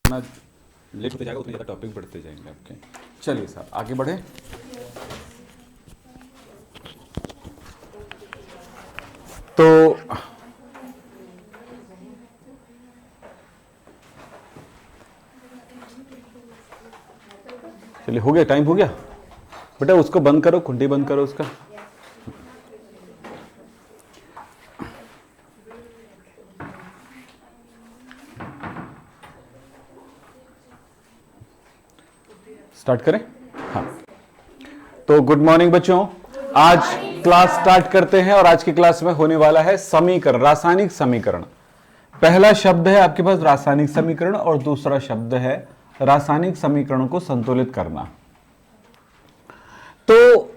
जितना लेट होते जाएगा उतने ज़्यादा टॉपिक बढ़ते जाएंगे आपके। चलिए साहब आगे बढ़े। तो चलिए, हो गया, टाइम हो गया बेटा, उसको बंद करो, कुंडी बंद करो उसका। स्टार्ट करें? हाँ, तो गुड मॉर्निंग बच्चों, आज क्लास स्टार्ट करते हैं और आज की क्लास में होने वाला है समीकरण, रासायनिक समीकरण। पहला शब्द है आपके पास रासायनिक समीकरण और दूसरा शब्द है रासायनिक समीकरणों को संतुलित करना। तो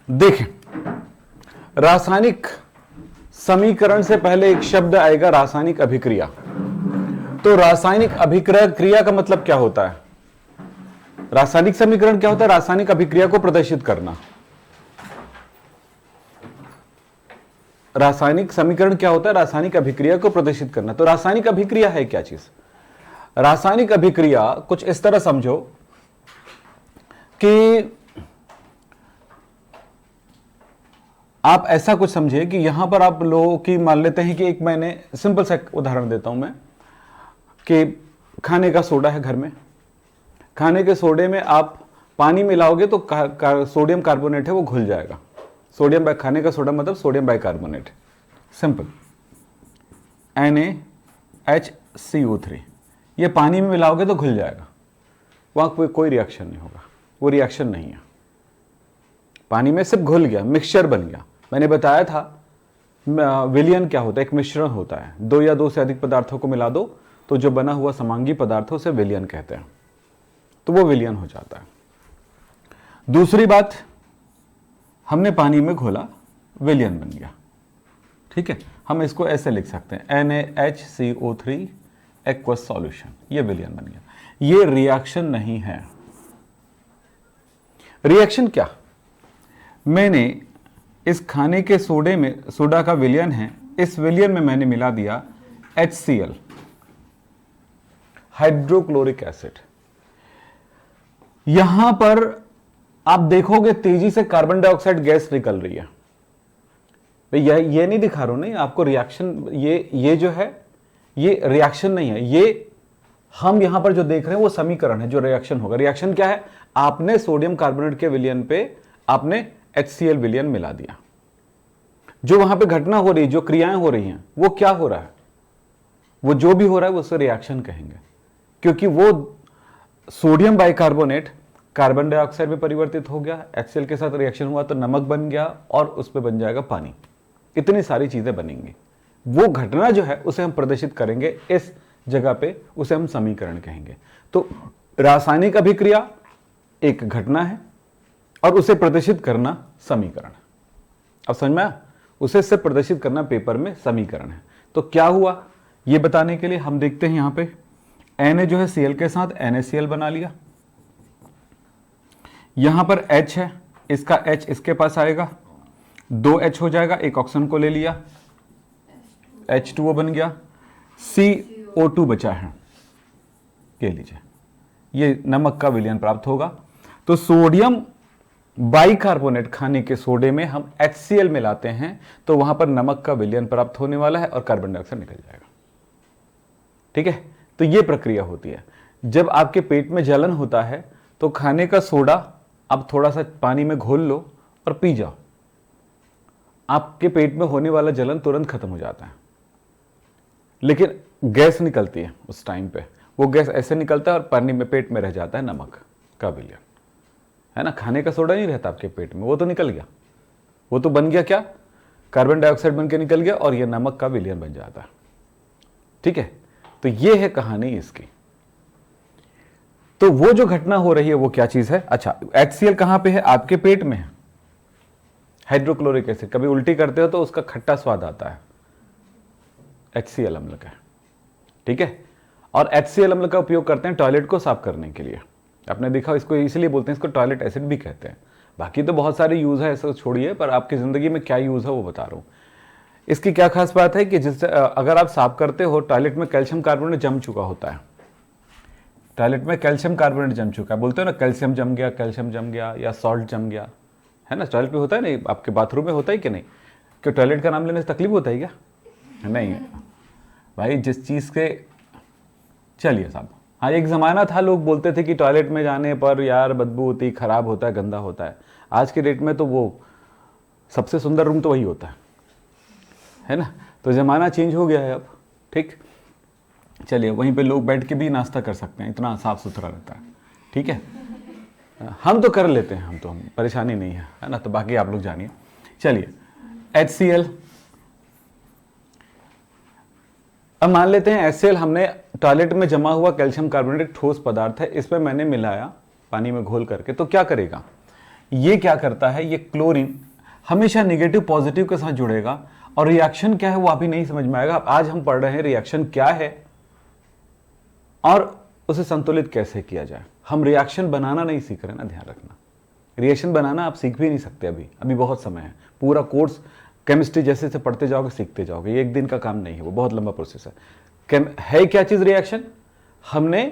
देखें, रासायनिक समीकरण से पहले एक शब्द आएगा रासायनिक अभिक्रिया। तो रासायनिक अभिक्रिया का मतलब क्या होता है? रासायनिक समीकरण क्या होता है? रासायनिक अभिक्रिया को प्रदर्शित करना। रासायनिक समीकरण क्या होता है? रासायनिक अभिक्रिया को प्रदर्शित करना। तो रासायनिक अभिक्रिया है क्या चीज? रासायनिक अभिक्रिया कुछ इस तरह समझो कि आप ऐसा कुछ समझिए कि यहां पर आप लोगों की मान लेते हैं कि एक, मैंने सिंपल सा उदाहरण देता हूं मैं, कि खाने का सोडा है घर में। खाने के सोडे में आप पानी मिलाओगे तो सोडियम कार्बोनेट है वो घुल जाएगा। सोडियम खाने का सोडा मतलब सोडियम बाइकार्बोनेट, सिंपल, NaHCO3। ये पानी में मिलाओगे तो घुल जाएगा, वहां कोई रिएक्शन नहीं होगा, वो रिएक्शन नहीं है। पानी में सिर्फ घुल गया, मिक्सचर बन गया। मैंने बताया था विलयन क्या होता है, एक मिश्रण होता है। दो या दो से अधिक पदार्थों को मिला दो तो जो बना हुआ समांगी पदार्थ है उसे विलयन कहते हैं, तो वो विलयन हो जाता है। दूसरी बात, हमने पानी में घोला, विलयन बन गया। ठीक है, हम इसको ऐसे लिख सकते हैं NaHCO3 एक्वस सॉल्यूशन, ये विलयन बन गया। ये रिएक्शन नहीं है। रिएक्शन क्या? मैंने इस खाने के सोडे में, सोडा का विलयन है, इस विलयन में मैंने मिला दिया HCl, हाइड्रोक्लोरिक एसिड। यहां पर आप देखोगे तेजी से कार्बन डाइऑक्साइड गैस निकल रही है। ये नहीं दिखा रहा हूं, नहीं आपको रिएक्शन, ये जो है ये रिएक्शन नहीं है, ये हम यहां पर जो देख रहे हैं वो समीकरण है जो रिएक्शन होगा। रिएक्शन क्या है? आपने सोडियम कार्बोनेट के विलयन पे आपने HCl विलयन मिला दिया। जो वहां पे घटना हो रही, जो क्रियाएं हो रही हैं, वो क्या हो रहा है? वो जो भी हो रहा है वो उसे रिएक्शन कहेंगे, क्योंकि वो सोडियम बाइकार्बोनेट कार्बन डाइऑक्साइड में परिवर्तित हो गया, HCl के साथ रिएक्शन हुआ तो नमक बन गया और उस पर बन जाएगा पानी। इतनी सारी चीजें बनेंगी। वो घटना जो है उसे हम प्रदर्शित करेंगे इस जगह पे, उसे हम समीकरण कहेंगे। तो रासायनिक अभिक्रिया एक घटना है और उसे प्रदर्शित करना समीकरण। अब समझ में आया? उसे सिर्फ प्रदर्शित करना पेपर में समीकरण है। तो क्या हुआ ये बताने के लिए हम देखते हैं, यहां पे Na जो है Cl के साथ NaCl बना लिया। यहां पर H है, इसका H इसके पास आएगा, 2H हो जाएगा, एक ऑक्सीजन को ले लिया, H2O बन गया, CO2 बचा है, ये लीजिए, ये नमक का विलयन प्राप्त होगा। तो सोडियम बाइकार्बोनेट खाने के सोडे में हम HCl मिलाते हैं तो वहां पर नमक का विलयन प्राप्त होने वाला है और कार्बन डाइऑक्साइड निकल जाएगा। ठीक है, तो ये प्रक्रिया होती है। जब आपके पेट में जलन होता है तो खाने का सोडा आप थोड़ा सा पानी में घोल लो और पी जाओ, आपके पेट में होने वाला जलन तुरंत खत्म हो जाता है। लेकिन गैस निकलती है उस टाइम पे, वो गैस ऐसे निकलता है और पानी में पेट में रह जाता है नमक का विलयन, है ना। खाने का सोडा नहीं रहता आपके पेट में, वो तो निकल गया, वो तो बन गया क्या, कार्बन डाइऑक्साइड बन के निकल गया और ये नमक का विलयन बन जाता है। ठीक है, तो ये है कहानी इसकी। तो वो जो घटना हो रही है वो क्या चीज है? अच्छा, HCl कहां पे है? आपके पेट में है। हाइड्रोक्लोरिक एसिड, कभी उल्टी करते हो तो उसका खट्टा स्वाद आता है, HCl अम्ल का। ठीक है, और HCl अम्ल का उपयोग करते हैं टॉयलेट को साफ करने के लिए। आपने देखा, इसको इसलिए बोलते हैं, इसको टॉयलेट एसिड भी कहते हैं। बाकी तो बहुत सारे यूज है, ऐसा छोड़िए, पर आपकी जिंदगी में क्या यूज है वो बता रहा हूं। इसकी क्या खास बात है कि जिससे अगर आप साफ करते हो टॉयलेट में कैल्शियम कार्बोनेट जम चुका होता है, टॉयलेट में कैल्शियम कार्बोनेट जम चुका है, बोलते हो ना कैल्शियम जम गया या सॉल्ट जम गया, है ना, टॉयलेट पे होता है नहीं, आपके बाथरूम में होता है कि नहीं, कि टॉयलेट का नाम लेने से तकलीफ होता है क्या? नहीं भाई, जिस चीज़ के, चलिए साहब, हाँ एक ज़माना था लोग बोलते थे कि टॉयलेट में जाने पर यार बदबू होती, ख़राब होता है, गंदा होता है। आज के डेट में तो वो सबसे सुंदर रूम तो वही होता है ना, तो ज़माना चेंज हो गया है अब, ठीक। चलिए, वहीं पे लोग बैठ के भी नाश्ता कर सकते हैं, इतना साफ़ सुथरा रहता है, ठीक है। हम तो कर लेते हैं, हम परेशानी नहीं है ना, तो बाकी आप लोग जानिए। चलिए, HCl, अब मान लेते हैं HCl हमने टॉयलेट में जमा हुआ कैल्शियम कार्बोनेट ठोस पदार्थ है, इस पर मैंने मिलाया पानी में घोल करके, तो क्या करेगा ये, क्या करता है ये, क्लोरीन हमेशा नेगेटिव पॉजिटिव के साथ जुड़ेगा, और रिएक्शन क्या है वो अभी नहीं समझ में आएगा। आज हम पढ़ रहे हैं रिएक्शन क्या है और उसे संतुलित कैसे किया जाए। हम रिएक्शन बनाना नहीं सीख रहे ना, ध्यान रखना। रिएक्शन बनाना आप सीख भी नहीं सकते, अभी बहुत समय है। पूरा कोर्स केमिस्ट्री जैसे से पढ़ते जाओगे, सीखते जाओगे, ये एक दिन का काम नहीं है, वो बहुत लंबा प्रोसेस है क्या चीज़ रिएक्शन? हमने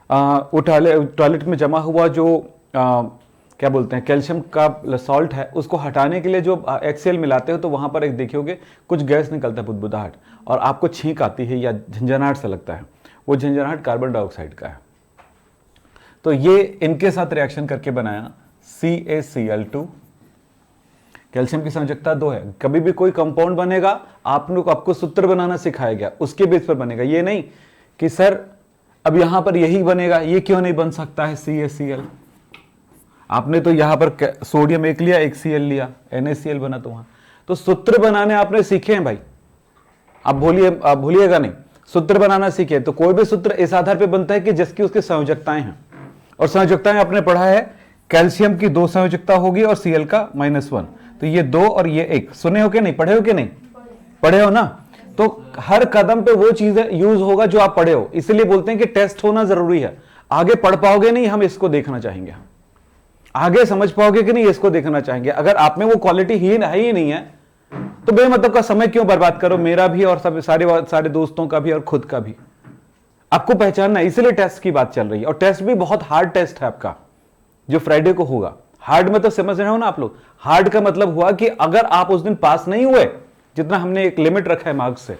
टॉयलेट में जमा हुआ जो क्या बोलते हैं कैल्शियम का सॉल्ट है, उसको हटाने के लिए जो HCl मिलाते हो तो वहाँ पर एक देखियोगे कुछ गैस निकलता है, बुदबुदाहट, और आपको छींक आती है या झंझनाहट सा लगता है, वो झंझनाहट कार्बन डाइऑक्साइड का है। तो ये इनके साथ रिएक्शन करके बनाया CaCl2। कैल्शियम की संयोजकता 2 है। कभी भी कोई कंपाउंड बनेगा आपको सूत्र बनाना सिखाया गया, उसके बेस पर बनेगा। ये नहीं कि सर अब यहां पर यही बनेगा, ये क्यों नहीं बन सकता है CaCl। आपने तो यहां पर सोडियम एक लिया, एक Cl लिया, NaCl बना, तो वहां तो सूत्र बनाने आपने सीखे हैं भाई, आप भूलिएगा नहीं, सूत्र बनाना सीखे। तो कोई भी सूत्र इस आधार पर बनता है कि जिसकी उसकी संयोजकताएं हैं, और संयोजकताएं आपने पढ़ा है कैल्शियम की 2 संयोजकता होगी और Cl का -1, तो ये 2 और ये 1। सुने हो कि नहीं, पढ़े हो कि नहीं? पढ़े हो ना। तो हर कदम पे वो चीजें यूज होगा जो आप पढ़े हो, इसलिए बोलते हैं कि टेस्ट होना जरूरी है। आगे पढ़ पाओगे नहीं, हम इसको देखना चाहेंगे, आगे समझ पाओगे कि नहीं, इसको देखना चाहेंगे। अगर आप में वो क्वालिटी ही नहीं है तो बेमतलब का समय क्यों बर्बाद करो, मेरा भी और सब सारे दोस्तों का भी और खुद का भी। आपको पहचानना, इसलिए टेस्ट की बात चल रही है, और टेस्ट भी बहुत हार्ड टेस्ट है आपका, जो फ्राइडे को होगा। हार्ड में तो समझ रहे हो ना आप लोग, हार्ड का मतलब हुआ कि अगर आप उस दिन पास नहीं हुए, जितना हमने एक लिमिट रखा है मार्क्स से,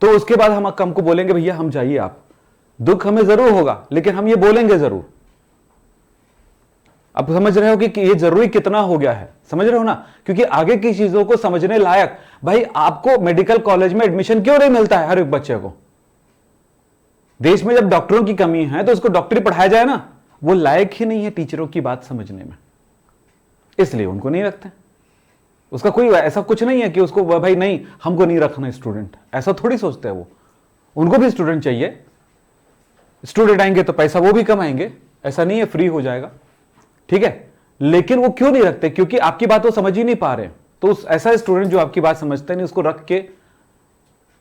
तो उसके बाद हम हमको बोलेंगे भैया हम जाइए आप। दुख हमें जरूर होगा, लेकिन हम ये बोलेंगे जरूर। आप समझ रहे हो कि ये जरूरी कितना हो गया है, समझ रहे हो ना, क्योंकि आगे की चीजों को समझने लायक। भाई आपको मेडिकल कॉलेज में एडमिशन क्यों नहीं मिलता है हर एक बच्चे को? देश में जब डॉक्टरों की कमी है तो उसको डॉक्टरी पढ़ाया जाए ना, वो लायक ही नहीं है टीचरों की बात समझने में, इसलिए उनको नहीं रखते। उसका कोई ऐसा कुछ नहीं है कि उसको भाई नहीं हमको नहीं रखना स्टूडेंट, ऐसा थोड़ी सोचते हैं वो। उनको भी स्टूडेंट चाहिए, स्टूडेंट आएंगे तो पैसा वो भी कमाएंगे, ऐसा नहीं है फ्री हो जाएगा, ठीक है। लेकिन वो क्यों नहीं रखते? क्योंकि आपकी बात वो समझ ही नहीं पा रहे। तो ऐसा स्टूडेंट जो आपकी बात समझते नहीं, उसको रख के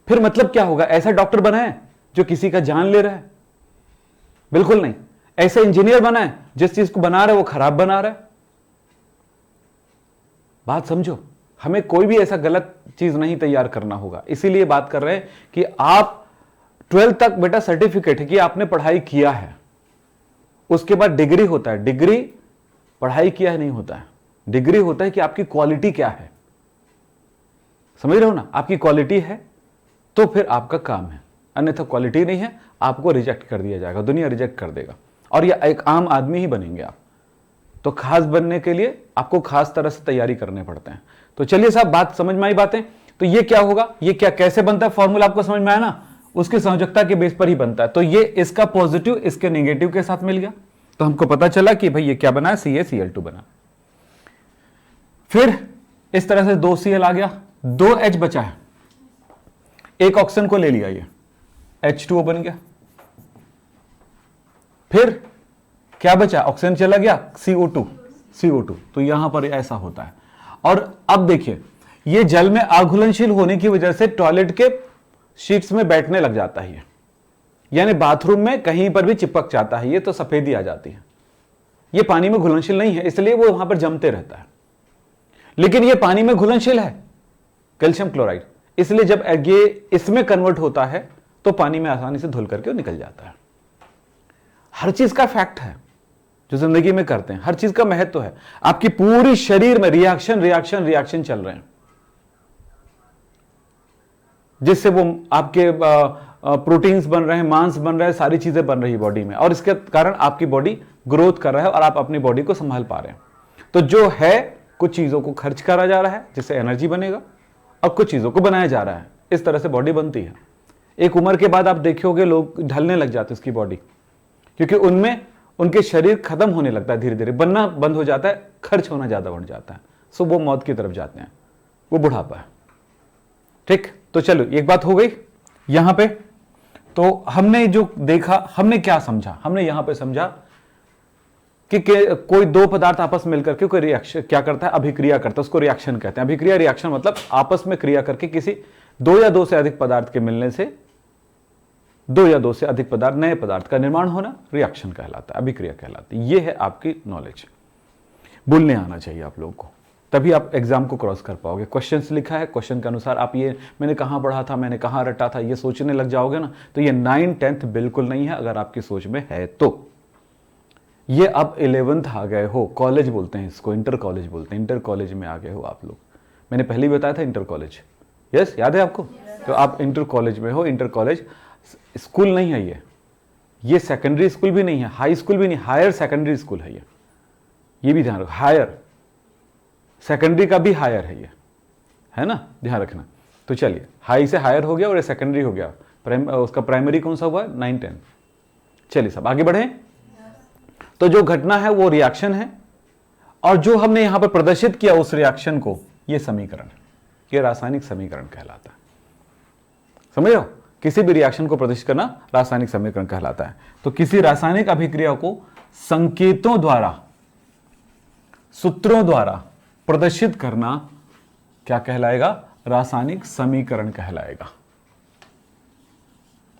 फिर मतलब क्या होगा? ऐसा डॉक्टर बनाए जो किसी का जान ले रहा है? बिल्कुल नहीं। ऐसे इंजीनियर बनाए जिस चीज को बना रहा है वो खराब बना रहा है। बात समझो, हमें कोई भी ऐसा गलत चीज नहीं तैयार करना होगा। इसीलिए बात कर रहे हैं कि आप 12th तक बेटा सर्टिफिकेट है कि आपने पढ़ाई किया है, उसके बाद डिग्री होता है। डिग्री पढ़ाई किया है नहीं होता है, डिग्री होता है कि आपकी क्वालिटी क्या है। समझ रहे हो ना, आपकी क्वालिटी है तो फिर आपका काम है, अन्यथा क्वालिटी नहीं है आपको रिजेक्ट कर दिया जाएगा, दुनिया रिजेक्ट कर देगा, और ये एक आम आदमी ही बनेंगे आप। तो खास बनने के लिए आपको खास तरह से तैयारी करने पड़ते हैं। तो चलिए साहब, बात समझ में आई बातें। तो ये क्या होगा, ये क्या कैसे बनता है, फॉर्मूला आपको समझ में आया ना, उसकी संयोजकता के बेस पर ही बनता है। तो ये इसका पॉजिटिव इसके नेगेटिव के साथ मिल गया, तो हमको पता चला कि भाई ये क्या बना है, CaCl2 बना। फिर इस तरह से 2 Cl आ गया, 2 H बचा है, एक ऑक्सीजन को ले लिया, ये H2O बन गया। फिर क्या बचा, ऑक्सीजन चला गया, CO2। तो यहां पर ऐसा होता है। और अब देखिए, ये जल में आघुलनशील होने की वजह से टॉयलेट के शीट्स में बैठने लग जाता है, यानी बाथरूम में कहीं पर भी चिपक जाता है, ये तो सफेदी आ जाती है। ये पानी में घुलनशील नहीं है, इसलिए वो वहां पर जमते रहता है। लेकिन ये पानी में घुलनशील है, कैल्शियम क्लोराइड। इसलिए जब ये इसमें कन्वर्ट होता है तो पानी में आसानी से धुल करके वो निकल जाता है। हर चीज का फैक्ट है जो जिंदगी में करते हैं, हर चीज का महत्व है। आपकी पूरी शरीर में रिएक्शन रिएक्शन रिएक्शन चल रहे हैं, जिससे वो आपके प्रोटीन्स बन रहे हैं, मांस बन रहे हैं, सारी चीजें बन रही है बॉडी में, और इसके कारण आपकी बॉडी ग्रोथ कर रहा है और आप अपनी बॉडी को संभाल पा रहे हैं। तो जो है कुछ चीजों को खर्च करा जा रहा है जिससे एनर्जी बनेगा, और कुछ चीजों को बनाया जा रहा है, इस तरह से बॉडी बनती है। एक उम्र के बाद आप देखोगे लोग ढलने लग जाते हैं उसकी बॉडी, क्योंकि उनमें उनके शरीर खत्म होने लगता है, धीरे धीरे बनना बंद हो जाता है, खर्च होना ज्यादा बढ़ जाता है, सो वो मौत की तरफ जाते हैं, वो बुढ़ापा है। ठीक, तो चलो एक बात हो गई यहां पे। तो हमने जो देखा, हमने क्या समझा, हमने यहां पे समझा कि कोई दो पदार्थ आपस में मिलकर के कोई रिएक्शन क्या करता है, अभिक्रिया करता है, उसको रिएक्शन कहते हैं। अभिक्रिया रिएक्शन मतलब आपस में क्रिया करके किसी दो या दो से अधिक पदार्थ के मिलने से दो या दो से अधिक पदार्थ, नए पदार्थ का निर्माण होना रिएक्शन कहलाता है, अभिक्रिया कहलाती है। ये है आपकी नॉलेज, भूलने आना चाहिए आप लोगों को, तभी आप एग्जाम को क्रॉस कर पाओगे। क्वेश्चंस लिखा है, क्वेश्चन के अनुसार आप ये मैंने कहां पढ़ा था, मैंने कहां रटा था, ये सोचने लग जाओगे ना, तो ये 9, 10th बिल्कुल नहीं है अगर आपकी सोच में है तो। ये अब 11th आ गए हो, कॉलेज बोलते हैं इसको, इंटर कॉलेज बोलते हैं, इंटर कॉलेज में आ गए हो आप लोग। मैंने पहले ही बताया था इंटर कॉलेज, यस याद है आपको? तो आप इंटर कॉलेज में हो। इंटर कॉलेज स्कूल नहीं है ये सेकेंडरी स्कूल भी नहीं है, हाई स्कूल भी नहीं, हायर सेकेंडरी स्कूल है ये भी ध्यान रखो। हायर सेकेंडरी का भी हायर है ये, है ना, ध्यान रखना। तो चलिए, हाई से हायर हो गया और ये सेकेंडरी हो गया, उसका प्राइमरी कौन सा हुआ? 9, 10। चलिए सब आगे बढ़े। तो जो घटना है वो रिएक्शन है, और जो हमने यहां पर प्रदर्शित किया उस रिएक्शन को, ये समीकरण, ये रासायनिक समीकरण कहलाता है। समझ रहे हो? किसी भी रिएक्शन को प्रदर्शित करना रासायनिक समीकरण कहलाता है। तो किसी रासायनिक अभिक्रिया को संकेतों द्वारा, सूत्रों द्वारा प्रदर्शित करना क्या कहलाएगा? रासायनिक समीकरण कहलाएगा।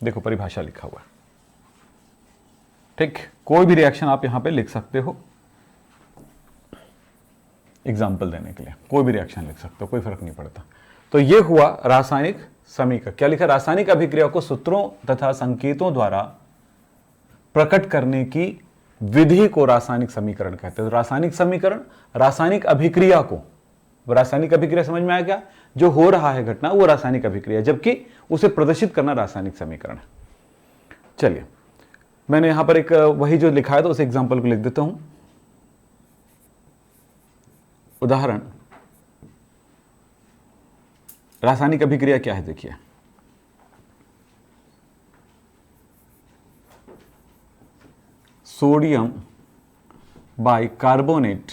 देखो परिभाषा लिखा हुआ है, ठीक। कोई भी रिएक्शन आप यहां पे लिख सकते हो एग्जाम्पल देने के लिए, कोई भी रिएक्शन लिख सकते हो, कोई फर्क नहीं पड़ता। तो ये हुआ रासायनिक समीकरण। क्या लिखा? रासायनिक अभिक्रिया को सूत्रों तथा संकेतों द्वारा प्रकट करने की विधि को रासायनिक समीकरण कहते हैं। रासायनिक समीकरण रासायनिक अभिक्रिया को, रासायनिक अभिक्रिया समझ में आया क्या? जो हो रहा है घटना वो रासायनिक अभिक्रिया, जबकि उसे प्रदर्शित करना रासायनिक समीकरण है। चलिए, मैंने यहां पर एक वही जो लिखा है तो उस एग्जांपल को लिख देता हूं। उदाहरण, रासायनिक अभिक्रिया क्या है देखिए। सोडियम बाइकार्बोनेट,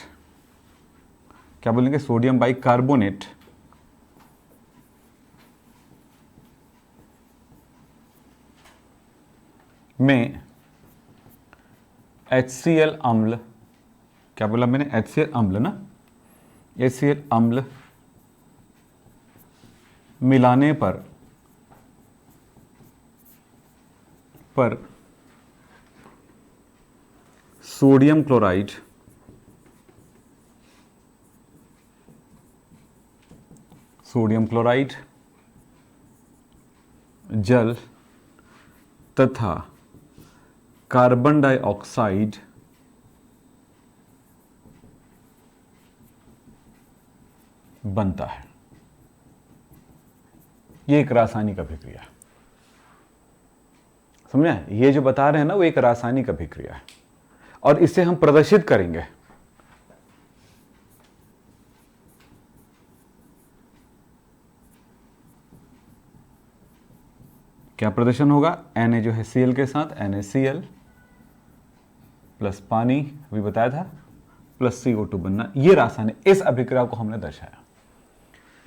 क्या बोलेंगे? सोडियम बाइकार्बोनेट में HCl अम्ल, क्या बोला मैंने? HCl अम्ल ना, HCl अम्ल मिलाने पर सोडियम क्लोराइड जल तथा कार्बन डाइऑक्साइड बनता है। ये एक रासायनिक अभिक्रिया है। समझा? ये जो बता रहे हैं ना वो एक रासायनिक अभिक्रिया है, और इसे हम प्रदर्शित करेंगे। क्या प्रदर्शन होगा? Na जो है Cl के साथ NaCl प्लस पानी अभी बताया था प्लस CO2 बनना, ये रासायनिक, इस अभिक्रिया को हमने दर्शाया।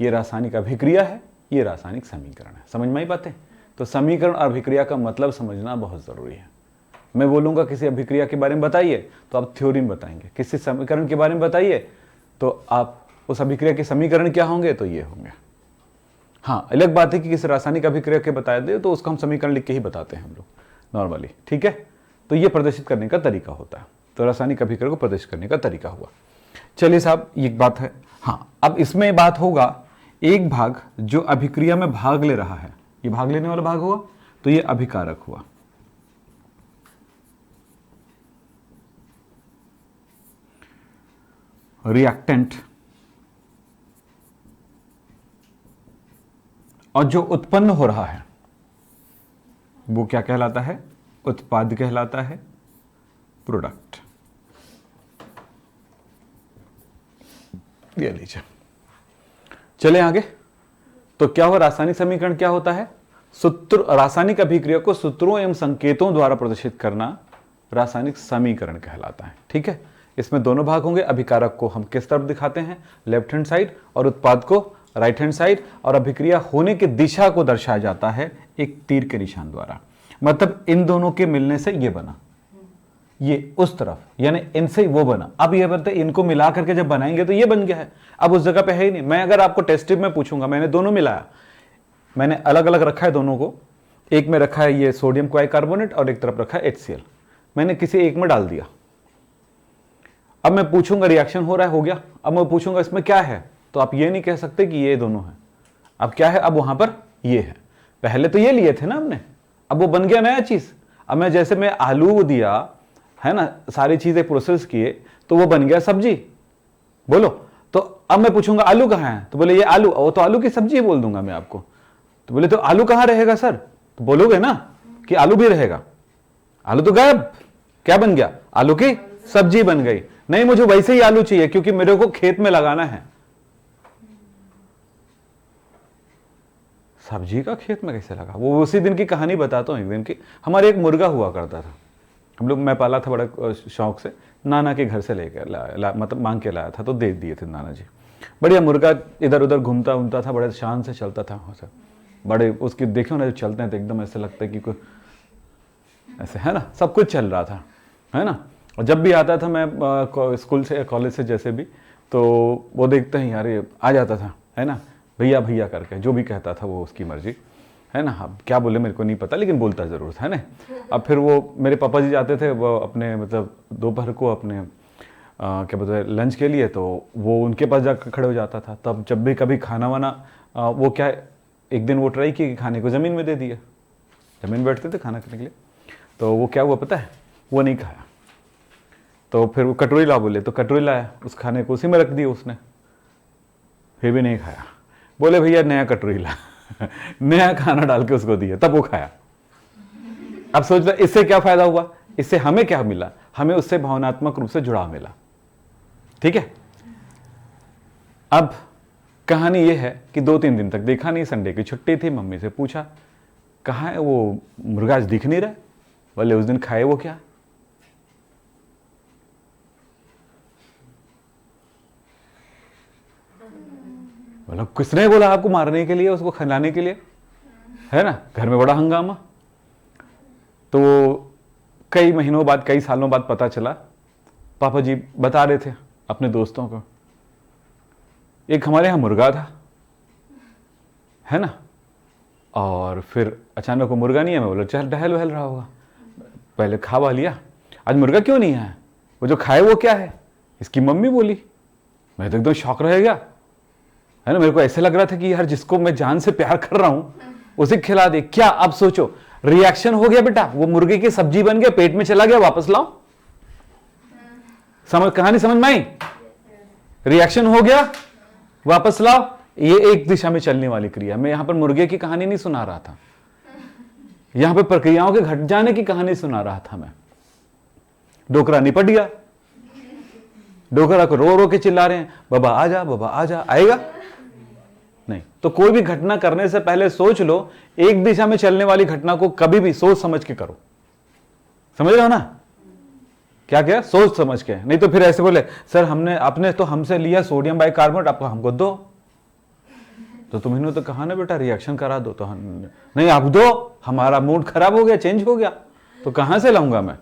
ये रासायनिक अभिक्रिया है, ये रासायनिक समीकरण है। समझ में आई बातें? तो समीकरण और अभिक्रिया का मतलब समझना बहुत जरूरी है। मैं बोलूंगा किसी अभिक्रिया के बारे में बताइए तो आप थ्योरी में बताएंगे, किसी समीकरण के बारे में बताइए तो आप उस अभिक्रिया के समीकरण क्या होंगे, तो ये होंगे। हाँ, अलग बात है कि किसी रासायनिक अभिक्रिया के बता दे तो उसको हम समीकरण लिख के ही बताते हैं हम लोग नॉर्मली, ठीक है। तो ये प्रदर्शित करने का तरीका होता है। तो रासायनिक अभिक्रिया को प्रदर्शित करने का तरीका हुआ। चलिए साहब, ये बात है। हाँ, अब इसमें बात होगा एक भाग जो अभिक्रिया में भाग ले रहा है, ये भाग लेने वाला भाग हुआ, तो ये अभिकारक हुआ। रिएक्टेंट, और जो उत्पन्न हो रहा है वो क्या कहलाता है? उत्पाद कहलाता है, प्रोडक्ट। ये लीजिए, चले आगे। तो क्या हो, रासायनिक समीकरण क्या होता है? सूत्र, रासायनिक अभिक्रिया को सूत्रों एवं संकेतों द्वारा प्रदर्शित करना रासायनिक समीकरण कहलाता है। ठीक है, इसमें दोनों भाग होंगे। अभिकारक को हम किस तरफ दिखाते हैं? लेफ्ट हैंड साइड, और उत्पाद को राइट हैंड साइड, और अभिक्रिया होने की दिशा को दर्शाया जाता है एक तीर के निशान द्वारा। मतलब इन दोनों के मिलने से ये बना, ये उस तरफ, यानी इनसे वो बना। अब ये बोलते इनको मिला करके जब बनाएंगे तो ये बन गया है। अब उस जगह पे है ही नहीं। मैं अगर आपको टेस्ट ट्यूब में पूछूंगा, मैंने दोनों मिलाया, मैंने अलग अलग रखा है दोनों को, एक में रखा है ये सोडियम क्वाइकार्बोनेट और एक तरफ रखा है HCl, मैंने किसी एक में डाल दिया। अब मैं पूछूंगा रिएक्शन हो रहा है, हो गया। अब मैं पूछूंगा इसमें क्या है, तो आप ये नहीं कह सकते कि ये दोनों है। अब क्या है? अब वहां पर ये है। पहले तो ये लिए थे ना हमने, अब वो बन गया नया चीज। अब मैं जैसे मैं आलू दिया है ना, सारी चीजें प्रोसेस किए तो वो बन गया सब्जी। बोलो, तो अब मैं पूछूंगा आलू कहाँ है, तो बोले ये आलू, वो तो आलू की सब्जी बोल दूंगा मैं आपको। तो बोले तो आलू कहाँ रहेगा सर? तो बोलोगे ना कि आलू भी रहेगा। आलू तो गायब, क्या बन गया? आलू की सब्जी बन गई। नहीं, मुझे वैसे ही आलू चाहिए क्योंकि मेरे को खेत में लगाना है। सब्जी का खेत में कैसे लगा? वो उसी दिन की कहानी बताता हूं। एक दिन की, हमारे एक मुर्गा हुआ करता था, हम लोग, मैं पाला था बड़ा शौक से, नाना के घर से लेकर मतलब मांग के लाया था, तो दे दिए थे नाना जी। बढ़िया मुर्गा, इधर उधर घूमता घूमता था, बड़े शान से चलता था सब। बड़े उसकी देखो ना, जब चलते हैं तो एकदम ऐसे लगता है कि कोई ऐसे, है ना, सब कुछ चल रहा था, है ना। और जब भी आता था मैं स्कूल से, कॉलेज से, जैसे भी, तो वो देखते हैं यार, ये आ जाता था, है ना, भैया भैया करके, जो भी कहता था वो उसकी मर्जी, है ना। अब क्या बोले मेरे को नहीं पता, लेकिन बोलता जरूर था, है ना। अब फिर वो मेरे पापा जी जाते थे वो अपने, मतलब दोपहर को अपने क्या बोलते हैं लंच के लिए, तो वो उनके पास जाकर खड़े हो जाता था। तब जब भी कभी खाना वाना, वो क्या, एक दिन वो ट्राई की खाने को ज़मीन में दे दिया। ज़मीन बैठते थे खाना खाने के लिए, तो वो क्या हुआ पता है, वो नहीं खाया। तो फिर वो कटोरी ला बोले, तो कटोरी लाया, उस खाने को उसी में रख दिया उसने, फिर भी नहीं खाया। बोले भैया नया कटोरी ला नया खाना डाल के उसको दिया, तब वो खाया। अब सोच लो इससे क्या फायदा हुआ, इससे हमें क्या मिला? हमें उससे भावनात्मक रूप से जुड़ाव मिला। ठीक है। अब कहानी यह है कि 2-3 दिन तक देखा नहीं, संडे की छुट्टी थी, मम्मी से पूछा कहाँ है वो मुर्गा, आज दिख नहीं रहा। बोले उस दिन खाए वो क्या? बोला किसने बोला आपको मारने के लिए, उसको खिलाने के लिए, है ना। घर में बड़ा हंगामा। तो कई महीनों बाद, कई सालों बाद पता चला, पापा जी बता रहे थे अपने दोस्तों को, एक हमारे यहाँ मुर्गा था, है ना। और फिर अचानक वो मुर्गा नहीं है। मैं बोला चल टहल वहल रहा होगा, पहले खावा लिया, आज मुर्गा क्यों नहीं है? वो जो खाए वो क्या है? इसकी मम्मी बोली। मैं तो एकदम शौक रह गया, है ना। मेरे को ऐसे लग रहा था कि यार जिसको मैं जान से प्यार कर रहा हूं उसे खिला दे क्या। अब सोचो, रिएक्शन हो गया बेटा, वो मुर्गे की सब्जी बन गया, पेट में चला गया, वापस लाओ। समझ, कहानी समझ में आई? रिएक्शन हो गया, वापस लाओ। ये एक दिशा में चलने वाली क्रिया। मैं यहां पर मुर्गे की कहानी नहीं सुना रहा था, यहां पर प्रक्रियाओं के घट जाने की कहानी सुना रहा था मैं। डोकरा निपट गया, डोकरा को रो रो के चिल्ला रहे हैं, बाबा आजा, बाबा आजा। आएगा नहीं। तो कोई भी घटना करने से पहले सोच लो, एक दिशा में चलने वाली घटना को कभी भी सोच समझ के करो। समझ रहे हो ना? क्या क्या? सोच समझ के। नहीं तो फिर ऐसे बोले सर हमने, आपने तो हमसे लिया सोडियम बाइकार्बोनेट, आपको हमको दो। तो तुम्हें तो कहा ना बेटा रिएक्शन करा दो, तो नहीं आप दो, हमारा मूड खराब हो गया, चेंज हो गया, तो कहां से लाऊंगा मैं?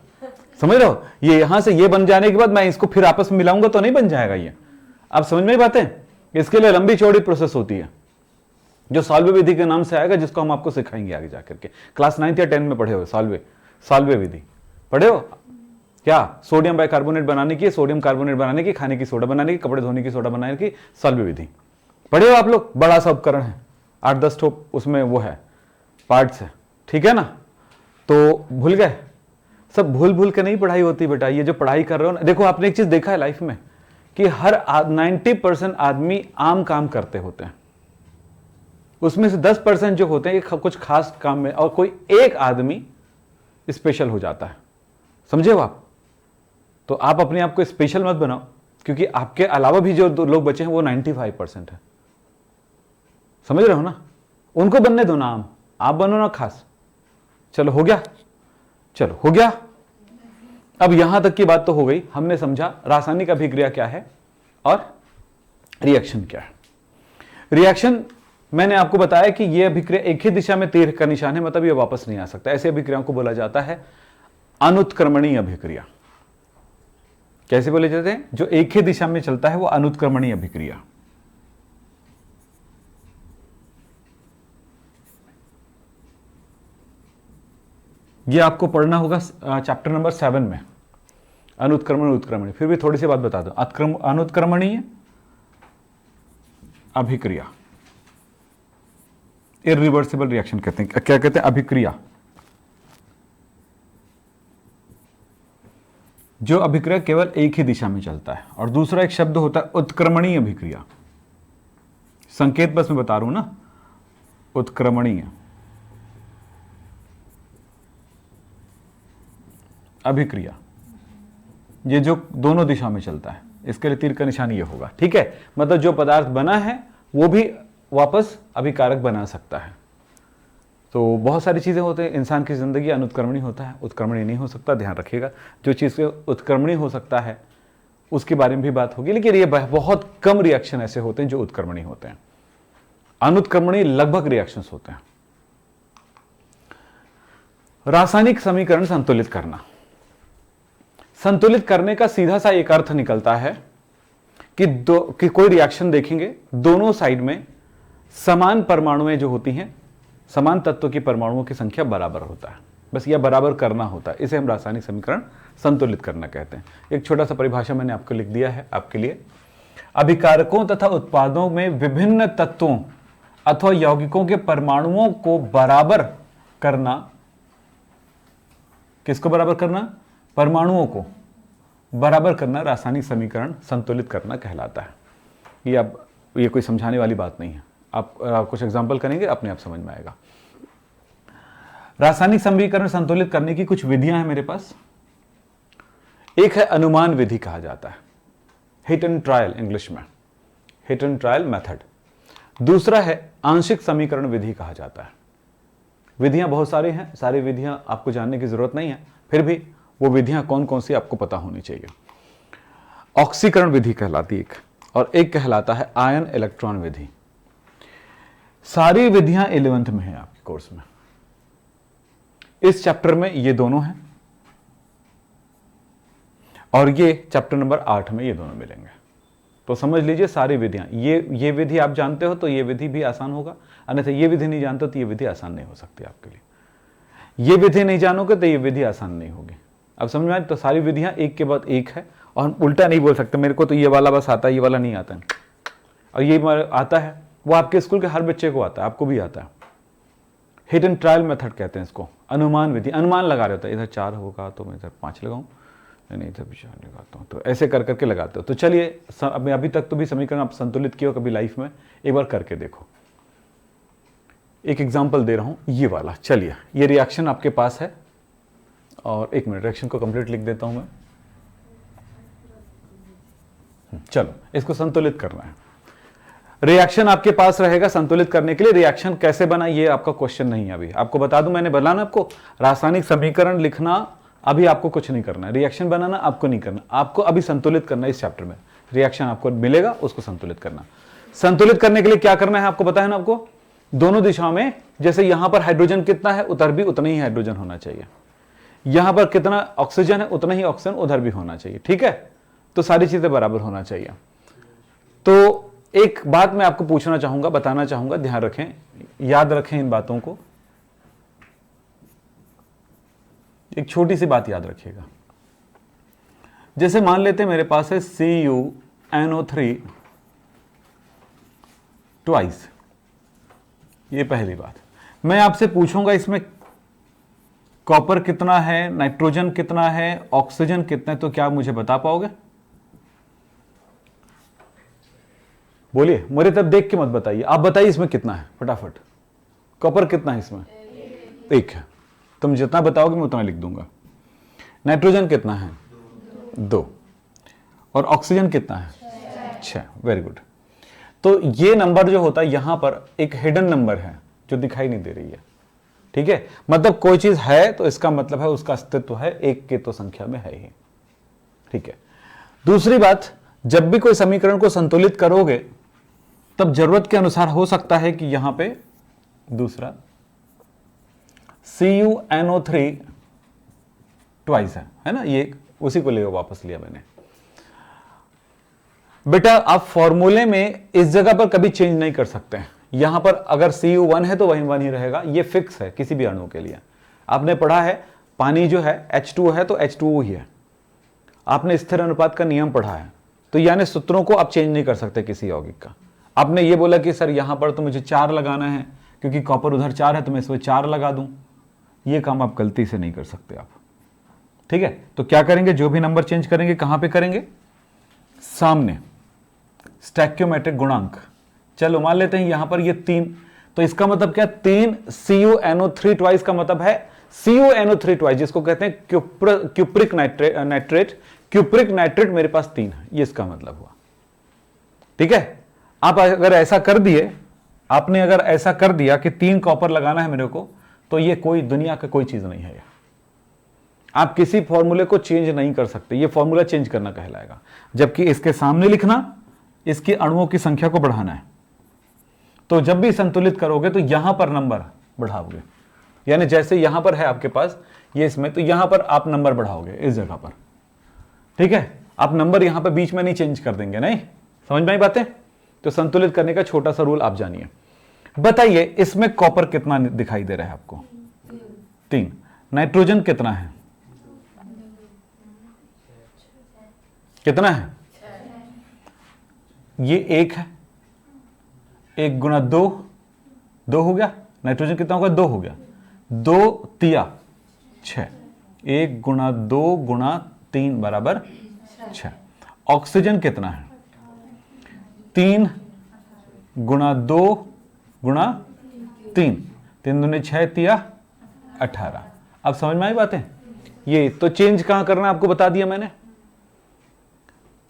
समझ रहे हो? ये यहां से ये बन जाने के बाद मैं इसको फिर आपस में मिलाऊंगा तो नहीं बन जाएगा ये। आप समझ में बातें? इसके लिए लंबी चौड़ी प्रोसेस होती है, जो सॉल्वे विधि के नाम से आएगा, जिसको हम आपको सिखाएंगे आगे जाकर के। क्लास 9th या 10 में पढ़े हो सॉल्वे विधि पढ़े हो क्या? सोडियम बाइकार्बोनेट बनाने की, सोडियम कार्बोनेट बनाने की, खाने की सोडा बनाने की, कपड़े धोने की सोडा बनाने की सॉल्वे विधि, पढ़े हो आप लोग? बड़ा सा उपकरण है, 8-10 ठोप उसमें वो है, पार्ट्स है, ठीक है ना? तो भूल गए? सब भूल भूल के नहीं पढ़ाई होती बेटा। ये जो पढ़ाई कर रहे हो ना, देखो आपने एक चीज देखा है लाइफ में कि हर 90% आदमी आम काम करते होते हैं, उसमें से 10% जो होते हैं ये कुछ खास काम में, और कोई एक आदमी स्पेशल हो जाता है। समझे हो आप? तो आप अपने आप को स्पेशल मत बनाओ, क्योंकि आपके अलावा भी जो लोग बचे हैं वो 95% है। समझ रहे हो ना? उनको बनने दो ना आम, आप बनो ना खास। चलो हो गया? चलो हो गया। अब यहां तक की बात तो हो गई, हमने समझा रासायनिक अभिक्रिया क्या है और रिएक्शन क्या है। रिएक्शन मैंने आपको बताया कि यह अभिक्रिया एक ही दिशा में तीर का निशान है, मतलब ये वापस नहीं आ सकता। ऐसी अभिक्रियाओं को बोला जाता है अनुत्क्रमणीय अभिक्रिया। कैसे बोले जाते हैं? जो एक ही दिशा में चलता है वो अनुत्क्रमणीय अभिक्रिया। ये आपको पढ़ना होगा चैप्टर नंबर 7 में, अनुत्क्रमण उत्क्रमणीय। फिर भी थोड़ी सी बात बता दो, अनुत्क्रमणीय अभिक्रिया, इरिवर्सिबल रिएक्शन कहते हैं। क्या कहते हैं? अभिक्रिया। जो अभिक्रिया केवल एक ही दिशा में चलता है। और दूसरा एक शब्द होता है उत्क्रमणीय अभिक्रिया। संकेत बस मैं बता रहा हूं ना, उत्क्रमणीय अभिक्रिया, ये जो दोनों दिशा में चलता है, इसके लिए तीर का निशान ये होगा, ठीक है? मतलब जो पदार्थ बना है वो भी वापस अभिकारक बना सकता है। तो बहुत सारी चीजें होते हैं, इंसान की जिंदगी अनुत्क्रमणी होता है, उत्क्रमणी नहीं हो सकता, ध्यान रखिएगा। जो चीज उत्क्रमणी हो सकता है उसके बारे में भी बात होगी, लेकिन ये बहुत कम रिएक्शन ऐसे होते हैं जो उत्क्रमणी होते हैं। अनुत्क्रमणी लगभग रिएक्शंस होते हैं। रासायनिक समीकरण संतुलित करना। संतुलित करने का सीधा सा एक अर्थ निकलता है कि कोई रिएक्शन देखेंगे, दोनों साइड में समान परमाणुएं जो होती हैं, समान तत्वों की परमाणुओं की संख्या बराबर होता है, बस यह बराबर करना होता है। इसे हम रासायनिक समीकरण संतुलित करना कहते हैं। एक छोटा सा परिभाषा मैंने आपको लिख दिया है आपके लिए। अभिकारकों तथा उत्पादों में विभिन्न तत्वों अथवा यौगिकों के परमाणुओं को बराबर करना। किसको बराबर करना? परमाणुओं को बराबर करना रासायनिक समीकरण संतुलित करना कहलाता है। ये कोई समझाने वाली बात नहीं है, आप कुछ एग्जांपल करेंगे अपने आप समझ में आएगा। रासायनिक समीकरण संतुलित करने की कुछ विधियां हैं मेरे पास। एक है अनुमान विधि, कहा जाता है हिट एंड ट्रायल, इंग्लिश में हिट एंड ट्रायल मेथड। दूसरा है आंशिक समीकरण विधि, कहा जाता है। विधियां बहुत सारी हैं, सारी विधियां आपको जानने की जरूरत नहीं है, फिर भी वो विधियां कौन कौन सी आपको पता होनी चाहिए। ऑक्सीकरण विधि कहलाती एक, और एक कहलाता है आयन इलेक्ट्रॉन विधि। सारी विधियां 11th में है आपके कोर्स में। इस चैप्टर में ये दोनों हैं, और ये चैप्टर नंबर 8 में ये दोनों मिलेंगे। तो समझ लीजिए सारी विधियां, ये विधि आप जानते हो तो ये विधि भी आसान होगा, अन्यथा ये विधि नहीं जानते तो ये विधि आसान नहीं हो सकती आपके लिए। ये विधि नहीं जानोगे तो ये विधि आसान नहीं होगी। अब समझ में आए? तो सारी विधियां एक के बाद एक है, और हम उल्टा नहीं बोल सकते मेरे को तो ये वाला बस आता है, ये वाला नहीं आता है, और ये आता है। वो आपके स्कूल के हर बच्चे को आता है, आपको भी आता है। हिट एंड ट्रायल मेथड कहते हैं इसको। अनुमान विधि, अनुमान लगा रहे होता है, इधर 4 होगा तो मैं इधर 5 लगाऊं, नहीं इधर भी 4 लगाता हूं, तो ऐसे कर करके लगाते हो। तो चलिए अभी तक तो भी समीकरण आप संतुलित किए हो कभी लाइफ में, एक बार करके देखो। एक एग्जाम्पल दे रहा हूं, ये वाला। चलिए, ये रिएक्शन आपके पास है, और एक मिनट रिएक्शन को कंप्लीट लिख देता हूं मैं। चलो, इसको संतुलित करना है। रिएक्शन आपके पास रहेगा संतुलित करने के लिए। रिएक्शन कैसे बना ये आपका क्वेश्चन नहीं है अभी। आपको बता दूं, मैंने बोला ना आपको, रासायनिक समीकरण लिखना अभी आपको कुछ नहीं करना है, रिएक्शन बनाना आपको नहीं करना, आपको अभी संतुलित करना है। इस चैप्टर में रिएक्शन आपको मिलेगा, उसको संतुलित करना। संतुलित करने के लिए क्या करना है आपको पता है ना आपको? दोनों दिशाओं में, जैसे यहां पर हाइड्रोजन कितना है उधर भी उतना ही हाइड्रोजन होना चाहिए, यहां पर कितना ऑक्सीजन है उतना ही ऑक्सीजन उधर भी होना चाहिए, ठीक है? तो सारी चीजें बराबर होना चाहिए। तो एक बात मैं आपको पूछना चाहूंगा, बताना चाहूंगा, ध्यान रखें, याद रखें इन बातों को। एक छोटी सी बात याद रखिएगा। जैसे मान लेते हैं मेरे पास है CuNO3 ट्वाइस। ये पहली बात। मैं आपसे पूछूंगा इसमें कॉपर कितना है, नाइट्रोजन कितना है, ऑक्सीजन कितना है, तो क्या आप मुझे बता पाओगे? बोलिए, मेरे तरफ देख के मत बताइए, आप बताइए इसमें कितना है फटाफट। कॉपर कितना है इसमें? एक है। तुम जितना बताओगे मैं उतना लिख दूंगा। नाइट्रोजन कितना है? 2। और ऑक्सीजन कितना है? 6। Very good. तो ये नंबर जो होता है यहां पर एक हिडन नंबर है जो दिखाई नहीं दे रही है। ठीक है, मतलब कोई चीज है तो इसका मतलब है उसका अस्तित्व है, एक के तो संख्या में है ही। ठीक है। दूसरी बात, जब भी कोई समीकरण को संतुलित करोगे तब जरूरत के अनुसार हो सकता है कि यहां पे दूसरा CuNO3 ट्वाइस है ना, ये उसी को ले वापस लिया मैंने। बेटा आप फॉर्मूले में इस जगह पर कभी चेंज नहीं कर सकते हैं। यहां पर अगर Cu1 है तो वही 1 ही रहेगा, ये फिक्स है किसी भी अणु के लिए। आपने पढ़ा है पानी जो है H2 है तो H2O ही है। आपने स्थिर अनुपात का नियम पढ़ा है, तो यानी सूत्रों को आप चेंज नहीं कर सकते किसी यौगिक का। आपने ये बोला कि सर यहां पर तो मुझे 4 लगाना है क्योंकि कॉपर उधर 4 है तो मैं इसमें 4 लगा दूं, ये काम आप गलती से नहीं कर सकते आप। ठीक है, तो क्या करेंगे, जो भी नंबर चेंज करेंगे कहां पे करेंगे? सामने स्टैक्योमेट्रिक गुणांक। चलो मान लेते हैं यहां पर ये 3, तो इसका मतलब क्या? 3 CuNO3 ट्वाइस का मतलब है CuNO3 ट्वाइस, जिसको कहते हैं क्यूप्रिक नाइट्रेट। क्यूप्रिक नाइट्रेट मेरे पास 3 है, ये इसका मतलब हुआ। ठीक है, आप अगर ऐसा कर दिए, आपने अगर ऐसा कर दिया कि 3 कॉपर लगाना है मेरे को, तो ये कोई दुनिया का कोई चीज नहीं है। आप किसी फॉर्मूले को चेंज नहीं कर सकते, ये फॉर्मूला चेंज करना कहलाएगा। जबकि इसके सामने लिखना, इसके अणुओं की संख्या को बढ़ाना है। तो जब भी संतुलित करोगे तो यहां पर नंबर बढ़ाओगे, यानी जैसे यहां पर है आपके पास ये इसमें, तो यहां पर आप नंबर बढ़ाओगे इस जगह पर। ठीक है, आप नंबर यहां पर बीच में नहीं चेंज कर देंगे। नहीं समझ में आई बातें? तो संतुलित करने का छोटा सा रूल आप जानिए। बताइए इसमें कॉपर कितना दिखाई दे रहा है आपको? 3। नाइट्रोजन कितना है? कितना है? ये 1 है, 1 गुणा 2, 2 हो गया। नाइट्रोजन कितना होगा? 2 हो गया। 2 तिया 6, 1 गुणा 2 गुणा 3 बराबर 6। ऑक्सीजन कितना है? 3 गुणा 2 गुणा 3, 3 दूनी 6 तिया 18। अब समझ में आई बातें? ये तो चेंज कहां करना आपको बता दिया मैंने।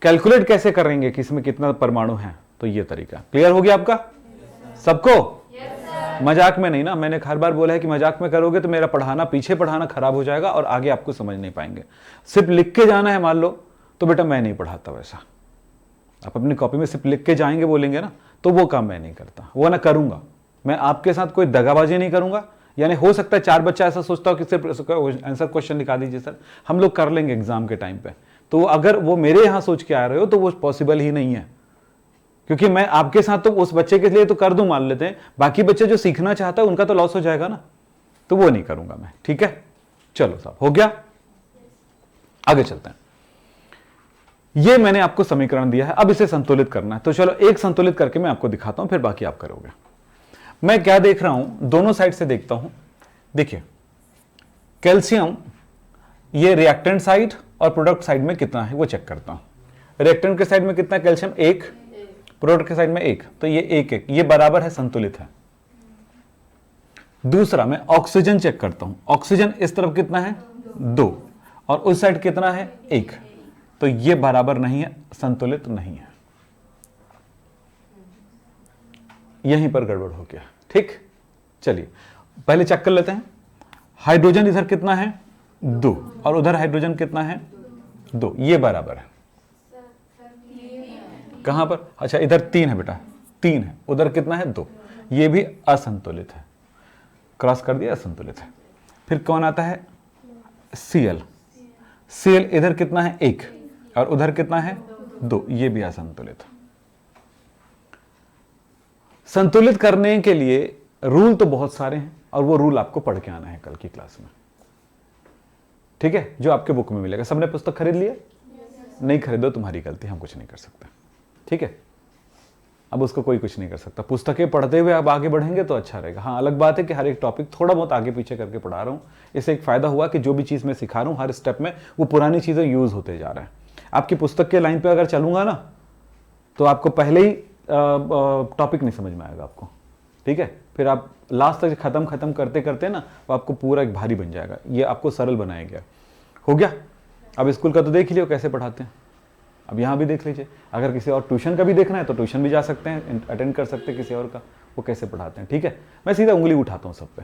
कैलकुलेट कैसे करेंगे कि इसमें कितना परमाणु है, तो ये तरीका क्लियर हो गया आपका सबको? मजाक में नहीं ना, मैंने हर बार बोला है कि मजाक में करोगे तो मेरा पढ़ाना, पीछे पढ़ाना खराब हो जाएगा और आगे आपको समझ नहीं पाएंगे। सिर्फ लिख के जाना है मान लो, तो बेटा मैं नहीं पढ़ाता वैसा। आप अपनी कॉपी में सिर्फ लिख के जाएंगे बोलेंगे ना, तो वो काम मैं नहीं करता, वो ना करूंगा। मैं आपके साथ कोई दगाबाजी नहीं करूंगा। यानी हो सकता है 4 बच्चा ऐसा सोचता हो कि सिर्फ आंसर क्वेश्चन लिखा दीजिए सर, हम लोग कर लेंगे एग्जाम के टाइम पे। तो अगर वो मेरे यहां सोच के आ रहे हो तो वो पॉसिबल ही नहीं है, क्योंकि मैं आपके साथ तो उस बच्चे के लिए तो कर दूं मान लेते हैं, बाकी बच्चे जो सीखना चाहता है उनका तो लॉस हो जाएगा ना, तो वो नहीं करूंगा मैं। ठीक है, चलो साहब हो गया, आगे चलते हैं। ये मैंने आपको समीकरण दिया है, अब इसे संतुलित करना है। तो चलो एक संतुलित करके मैं आपको दिखाता हूं, फिर बाकी आप करोगे। मैं क्या देख रहा हूं, दोनों साइड से देखता हूं। देखिए कैल्शियम, ये रिएक्टेंट साइड और प्रोडक्ट साइड में कितना है वो चेक करता हूं। रिएक्टेंट के साइड में कितना कैल्शियम? 1, प्रोडक्ट के साइड में 1, तो ये 1, ये बराबर है, संतुलित है। दूसरा मैं ऑक्सीजन चेक करता हूं। ऑक्सीजन इस तरफ कितना है? 2, और उस साइड कितना है? 1, तो ये बराबर नहीं है, संतुलित नहीं है। यहीं पर गड़बड़ हो गया। ठीक, चलिए पहले चेक कर लेते हैं। हाइड्रोजन इधर कितना है? 2, और उधर हाइड्रोजन कितना है? 2, ये बराबर है। कहां पर? अच्छा इधर 3 है बेटा, 3 है, उधर कितना है? 2, ये भी असंतुलित है, क्रॉस कर दिया, असंतुलित है। फिर कौन आता है? Cl। Cl इधर कितना है? 1, और उधर कितना है? 2, ये भी असंतुलित है। संतुलित करने के लिए रूल तो बहुत सारे हैं, और वो रूल आपको पढ़ के आना है कल की क्लास में। ठीक है, जो आपके बुक में मिलेगा। सबने पुस्तक खरीद लिया? नहीं खरीदो तुम्हारी गलती, हम कुछ नहीं कर सकते। ठीक है, अब उसको कोई कुछ नहीं कर सकता। पुस्तकें पढ़ते हुए अब आगे बढ़ेंगे तो अच्छा रहेगा। हाँ, अलग बात है कि हर एक टॉपिक थोड़ा बहुत आगे पीछे करके पढ़ा रहा हूँ। इससे एक फ़ायदा हुआ कि जो भी चीज़ मैं सिखा रहा हूँ हर स्टेप में वो पुरानी चीज़ें यूज़ होते जा रहा है। आपकी पुस्तक के लाइन पर अगर चलूँगा ना तो आपको पहले ही टॉपिक नहीं समझ में आएगा आपको, ठीक है। फिर आप लास्ट तक खत्म करते करते ना वो आपको पूरा एक भारी बन जाएगा। ये आपको सरल बनाया गया। हो गया। अब स्कूल का तो देख ही लियो कैसे पढ़ाते हैं, अब यहाँ भी देख लीजिए। अगर किसी और ट्यूशन का भी देखना है तो ट्यूशन भी जा सकते हैं, अटेंड कर सकते हैं किसी और का, वो कैसे पढ़ाते हैं, ठीक है। मैं सीधा उंगली उठाता हूँ सब पे,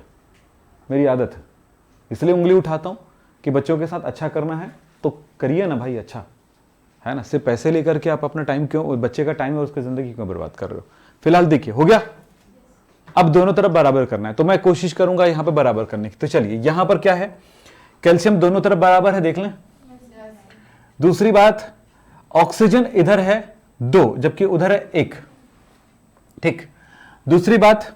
मेरी आदत है, इसलिए उंगली उठाता हूँ कि बच्चों के साथ अच्छा करना है तो करिए ना भाई, अच्छा है ना। सिर्फ पैसे लेकर के आप अपना टाइम क्यों, बच्चे का टाइम और उसकी ज़िंदगी क्यों बर्बाद कर रहे हो। फिलहाल देखिए, हो गया। अब दोनों तरफ बराबर करना है तो मैं कोशिश करूंगा यहाँ पे बराबर करने की। तो चलिए, यहाँ पर क्या है, कैल्शियम दोनों तरफ बराबर है, देख लें। दूसरी बात, ऑक्सीजन इधर है 2 जबकि उधर है 1, ठीक। दूसरी बात,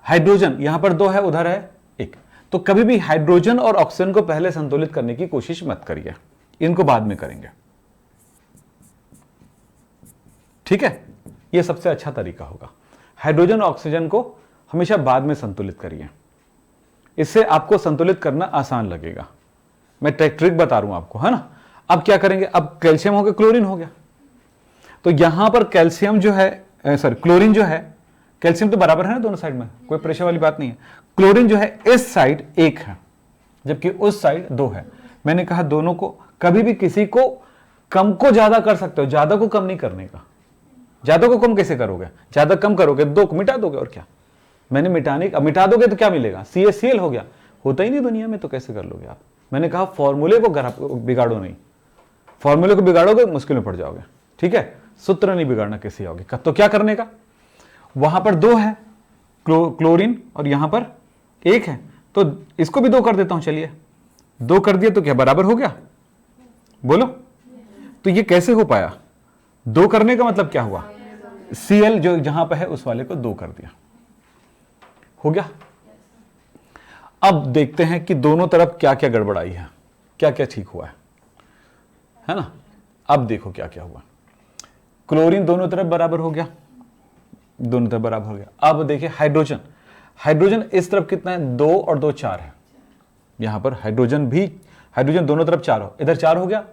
हाइड्रोजन यहां पर 2 है, उधर है 1। तो कभी भी हाइड्रोजन और ऑक्सीजन को पहले संतुलित करने की कोशिश मत करिए, इनको बाद में करेंगे, ठीक है। यह सबसे अच्छा तरीका होगा। हाइड्रोजन और ऑक्सीजन को हमेशा बाद में संतुलित करिए, इससे आपको संतुलित करना आसान लगेगा। मैं ट्रिक बता रहा हूं आपको, है ना। अब क्या करेंगे, अब कैल्शियम हो गया, क्लोरीन हो गया। तो यहां पर कैल्शियम जो है, सॉरी क्लोरीन जो है, कैल्शियम तो बराबर है ना दोनों साइड में, कोई प्रेशर वाली बात नहीं है। क्लोरीन जो है इस साइड 1 है जबकि उस साइड 2 है। मैंने कहा दोनों को, कभी भी किसी को कम को ज्यादा कर सकते हो, ज्यादा को कम नहीं करने का। ज्यादा को कम कैसे करोगे, ज्यादा कम करोगे 2 को मिटा दोगे, और क्या। मैंने मिटा दोगे तो क्या मिलेगा, CaCl हो गया। होता ही नहीं दुनिया में तो कैसे कर लोगे आप। मैंने कहा फॉर्मूले को बिगाड़ो नहीं, फॉर्मूले को बिगाड़ोगे मुश्किल में पड़ जाओगे, ठीक है। सूत्र नहीं बिगाड़ना कैसे आओगे। तो क्या करने का, वहां पर 2 है क्लोरीन और यहां पर 1 है, तो इसको भी 2 कर देता हूं। चलिए 2 कर दिया तो क्या बराबर हो गया, बोलो। तो ये कैसे हो पाया, 2 करने का मतलब क्या हुआ, Cl जो जहां पर है उस वाले को 2 कर दिया, हो गया। अब देखते हैं कि दोनों तरफ क्या क्या गड़बड़ाई है, क्या क्या ठीक हुआ है ना। अब देखो क्या क्या हुआ, क्लोरीन दोनों तरफ बराबर हो गया, दोनों तरफ बराबर हो गया। अब देखिए हाइड्रोजन, हाइड्रोजन इस तरफ कितना है, 2 और 2 4 है। यहां पर हाइड्रोजन दोनों तरफ 4 हो, इधर 4 हो गया,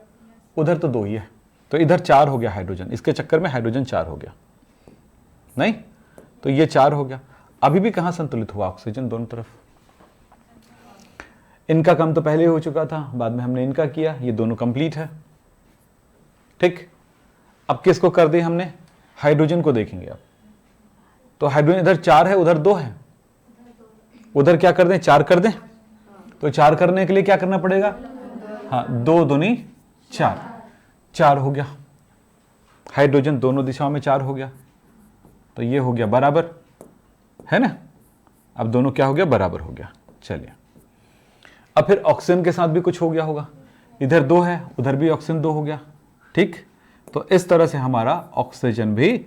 उधर तो 2 ही है, तो इधर 4 हो गया हाइड्रोजन। इसके चक्कर में हाइड्रोजन 4 हो गया, नहीं तो ये 4 हो गया। अभी भी कहां संतुलित हुआ, ऑक्सीजन दोनों तरफ। इनका काम तो पहले हो चुका था, बाद में हमने इनका किया, ये दोनों कंप्लीट है, ठीक। अब किसको कर दी हमने, हाइड्रोजन को देखेंगे अब। तो हाइड्रोजन इधर 4 है, उधर 2 है, उधर क्या कर दें, 4 कर दें। तो 4 करने के लिए क्या करना पड़ेगा, हाँ 2 दूनी 4, 4 हो गया। हाइड्रोजन दोनों दिशाओं में 4 हो गया, तो ये हो गया बराबर, है ना। अब दोनों क्या हो गया, बराबर हो गया। चलिए अब फिर ऑक्सीजन के साथ भी कुछ हो गया होगा, इधर 2 है, उधर भी ऑक्सीजन 2 हो गया, ठीक। तो इस तरह से हमारा ऑक्सीजन भी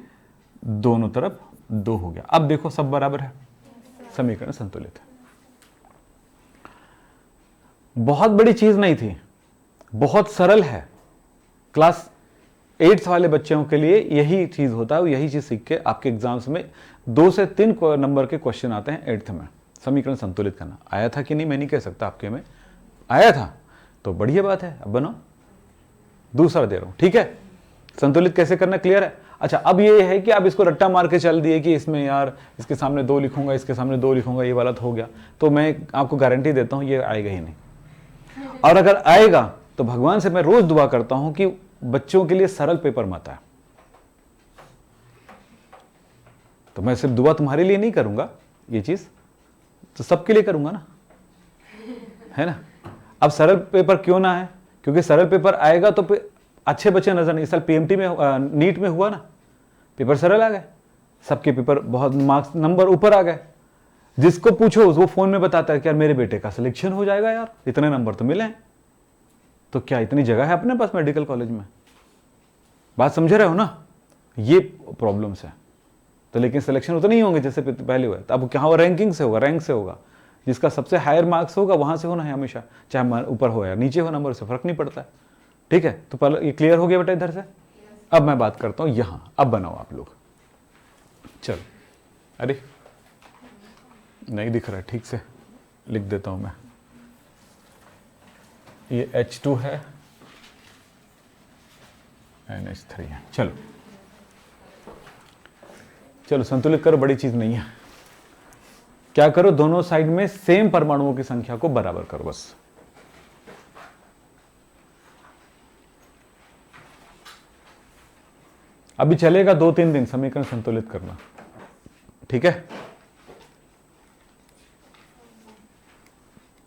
दोनों तरफ 2 हो गया। अब देखो सब बराबर है, समीकरण संतुलित है। बहुत बड़ी चीज नहीं थी, बहुत सरल है। क्लास 8th वाले बच्चों के लिए यही चीज होता है, यही चीज सीख के आपके एग्जाम्स में 2 से 3 नंबर के क्वेश्चन आते हैं 8th में। समीकरण संतुलित करना आया था कि नहीं मैं नहीं कह सकता, आपके में आया था तो बढ़िया बात है, अब बनाओ। दूसरा दे रहा हूं, ठीक है। संतुलित कैसे करना क्लियर है। अच्छा, अब ये है कि आप इसको रट्टा मार के चल दिए कि इसमें यार इसके सामने 2 लिखूंगा, इसके सामने 2 लिखूंगा, ये वाला तो हो गया। तो मैं आपको गारंटी देता हूं ये आएगा ही नहीं, और अगर आएगा तो भगवान से मैं रोज दुआ करता हूं कि बच्चों के लिए सरल पेपर मत आए। तो मैं सिर्फ दुआ तुम्हारे लिए नहीं करूंगा, ये चीज तो सबके लिए करूंगा ना, है ना। अब सरल पेपर क्यों ना है, क्योंकि सरल पेपर आएगा तो अच्छे बच्चे नजर नहीं। इस साल PMT में नीट में हुआ ना, पेपर सरल आ गए, सबके पेपर बहुत मार्क्स नंबर ऊपर आ गए। जिसको पूछो वो फोन में बताता है कि यार मेरे बेटे का सिलेक्शन हो जाएगा, यार इतने नंबर तो मिले हैं। तो क्या इतनी जगह है अपने पास मेडिकल कॉलेज में, बात समझ रहे हो ना, ये प्रॉब्लम्स है। तो लेकिन सिलेक्शन उतने ही होंगे जैसे पहले हुए। तो अब क्या होगा, रैंकिंग से होगा, रैंक से होगा, जिसका सबसे हायर मार्क्स होगा वहां से होना है हमेशा, चाहे ऊपर हो या नीचे हो, नंबर से फर्क नहीं पड़ता है, ठीक है। तो पहले ये क्लियर हो गया बेटा इधर से, अब मैं बात करता हूं यहां, अब बनाओ आप लोग। चलो, अरे नहीं दिख रहा ठीक से, लिख देता हूं मैं। ये H2 है, NH3 है। चलो चलो संतुलित करो, बड़ी चीज नहीं है। क्या करो, दोनों साइड में सेम परमाणुओं की संख्या को बराबर करो बस। अभी चलेगा 2-3 दिन समीकरण संतुलित करना, ठीक है?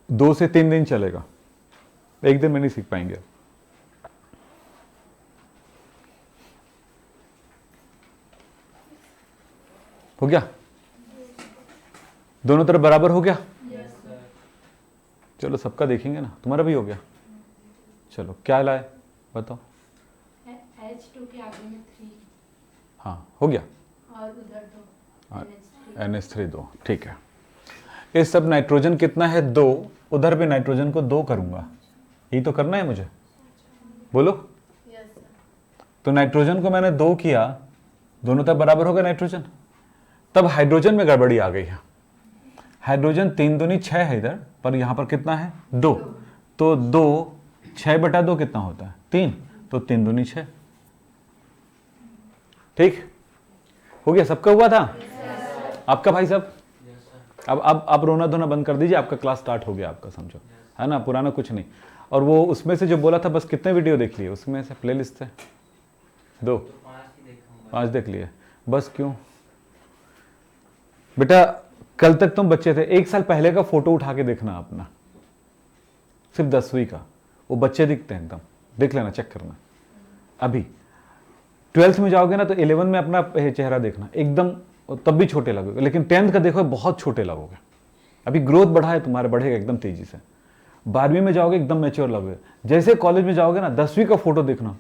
2 से 3 दिन चलेगा, एक दिन में नहीं सीख पाएंगे। हो गया? दोनों तरफ बराबर हो गया? चलो सबका देखेंगे ना, तुम्हारा भी हो गया। चलो क्या लाए बताओ। H2 के आगे में 3, हाँ हो गया, और उधर 2, NH3 2, ठीक है। इस सब नाइट्रोजन कितना है 2, उधर भी नाइट्रोजन को 2 करूंगा, यही तो करना है मुझे, बोलो। तो नाइट्रोजन को मैंने 2 किया, दोनों तरफ बराबर हो गया नाइट्रोजन। तब हाइड्रोजन में गड़बड़ी आ गई है। हाइड्रोजन 3 दूनी 6 है इधर, पर यहां पर कितना है 2, तो 2 6/2 कितना होता है 3, तो 3 दूनी 6। ठीक हो गया, सबका हुआ था? आपका भाई साहब? अब आप रोना धोना बंद कर दीजिए, आपका क्लास स्टार्ट हो गया आपका, समझो, है ना, पुराना कुछ नहीं। और वो उसमें से जो बोला था, बस कितने वीडियो देख लिए उसमें से? प्लेलिस्ट से 2 5 देख लिए बस। क्यों बेटा, कल तक तुम बच्चे थे, 1 साल पहले का फोटो उठा के देखना अपना, सिर्फ 10वीं का, वो बच्चे दिखते हैं एकदम, देख लेना, चेक करना। अभी 12th में जाओगे ना तो 11 में अपना चेहरा देखना, एकदम तब भी छोटे लगोगे, लेकिन 10th का देखो बहुत छोटे लगोगे। अभी ग्रोथ बढ़ा है तुम्हारा, बढ़ेगा एकदम तेजी से। 12वीं में जाओगे एकदम मैच्योर लगोगे। जैसे कॉलेज में जाओगे ना, 10वीं का फोटो देखना,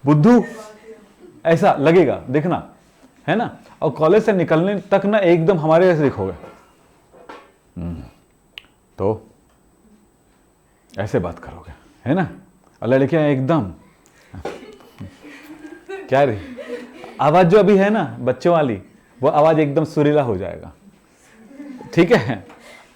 बुद्धू ऐसा लगेगा, देखना, है ना। और कॉलेज से निकलने तक ना एकदम हमारे जैसे दिखोगे। तो ऐसे बात करोगे, है ना। और लड़कियां एकदम क्या रे, आवाज जो अभी है ना बच्चों वाली, वो आवाज एकदम सुरीला हो जाएगा, ठीक है।